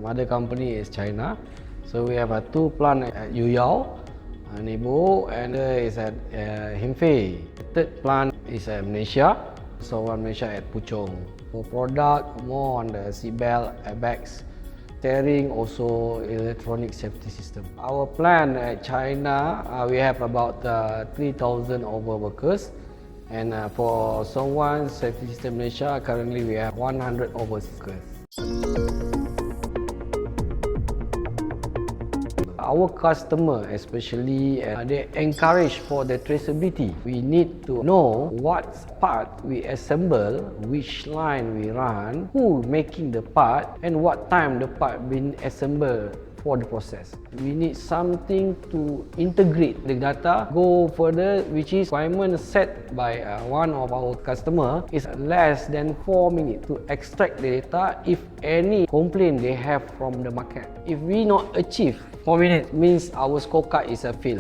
Mother company is China. So we have two plants at Yuyao, Nebo, and is at Himfei. Third plant is at Malaysia. So one Malaysia at Puchong. For product, more on the seatbelt, airbags, steering, also electronic safety system. Our plant at China, we have about 3,000 over workers. And for Songyuan Safety System Malaysia, currently we have 100 over workers. Our customer especially, they encourage for the traceability. We need to know what part we assemble, which line we run, who making the part, and what time the part been assembled for the process. We need something to integrate the data, go further, which is requirement set by one of our customer is less than 4 minutes to extract the data if any complaint they have from the market. If we not achieve 4 minutes, means our scorecard is a fail.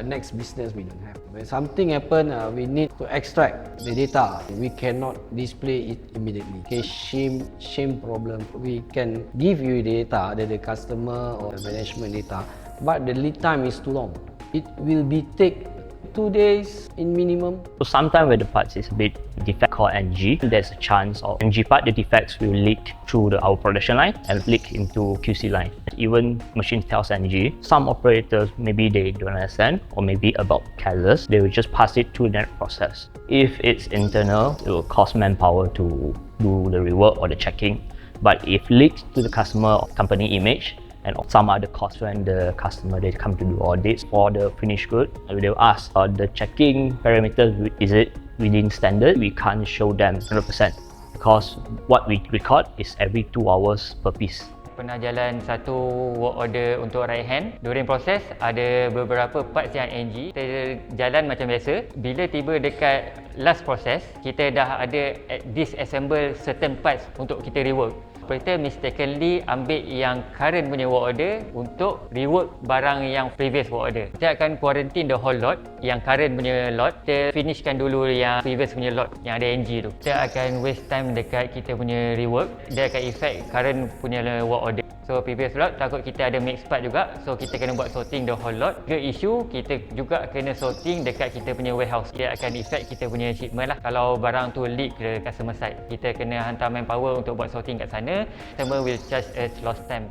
Next business we don't have. When something happen, we need to extract the data. We cannot display it immediately. Okay, shame problem. We can give you data, the customer or management data, but the lead time is too long. It will be take 2 days in minimum. So sometimes when the parts is a bit defect called NG, there's a chance of NG part, the defects will leak through our production line and leak into QC line. Even machine tells NG, some operators maybe they don't understand or maybe about careless, they will just pass it through that process. If it's internal, it will cost manpower to do the rework or the checking. But if leaked to the customer or company image, and some other costs when the customer they come to do audits for the finished good, they'll ask the checking parameters, is it within standard? We can't show them 100% because what we record is every 2 hours per piece. Pernah jalan satu work order untuk right hand. During proses ada beberapa parts yang NG. Kita jalan macam biasa. Bila tiba dekat last process, kita dah ada disassemble certain parts untuk kita rework. Operator mistakenly ambil yang current punya work order untuk rework barang yang previous work order. Kita akan quarantine the whole lot, yang current punya lot. Kita finishkan dulu yang previous punya lot yang ada NG tu. Kita akan waste time dekat kita punya rework. Dia akan effect current punya work order. So previous lot takut kita ada mixed part juga, so kita kena buat sorting the whole lot. Jika issue, kita juga kena sorting dekat kita punya warehouse. Dia akan effect kita punya shipment lah. Kalau barang tu leak ke customer side, kita kena hantar manpower untuk buat sorting kat sana. Customer will charge as lost time.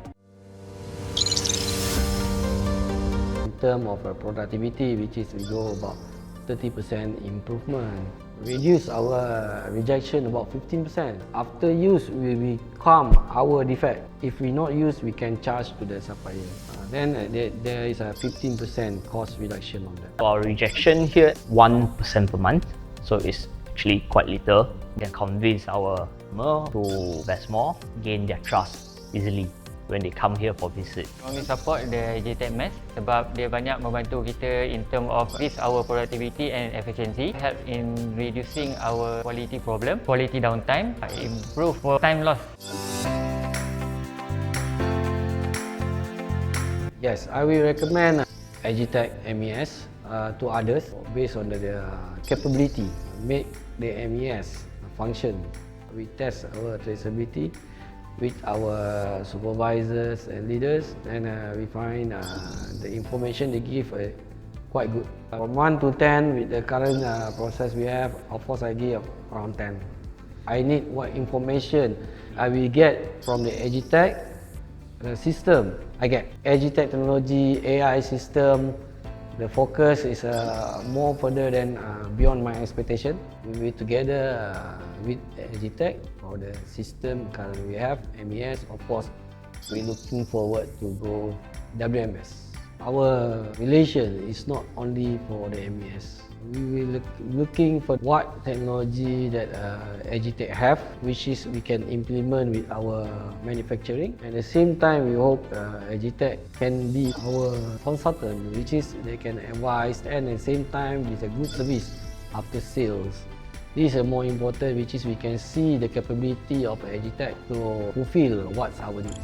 In terms of productivity, which is we go about 30% improvement. Reduce our rejection about 15%. After use, we calm our defect. If we not use, we can charge to the supplier. Then there is a 15% cost reduction on that. Our rejection here 1% per month, so it's actually quite little. We can convince our customer to invest more, gain their trust easily when they come here for visit. Kami support the Agytek MES sebab dia banyak membantu kita in term of increase our productivity and efficiency, help in reducing our quality problem, quality downtime, improve time loss. Yes, I will recommend Agytek MES to others based on the capability, make the MES function. We test our traceability with our supervisors and leaders, and we find the information they give quite good. From 1 to 10 with the current process we have, of course I give around 10. I need what information I will get from the Agytek system. I get Agytek technology, AI system. The focus is more further than beyond my expectation. We together with Agytek for the system currently we have, MES, of course, we're looking forward to go WMS. Our relation is not only for the MES. We will looking for what technology that Agytek have, which is we can implement with our manufacturing. At the same time, we hope Agytek can be our consultant, which is they can advise and at the same time it's a good service after sales. This is more important, which is we can see the capability of Agytek to fulfill what's our need.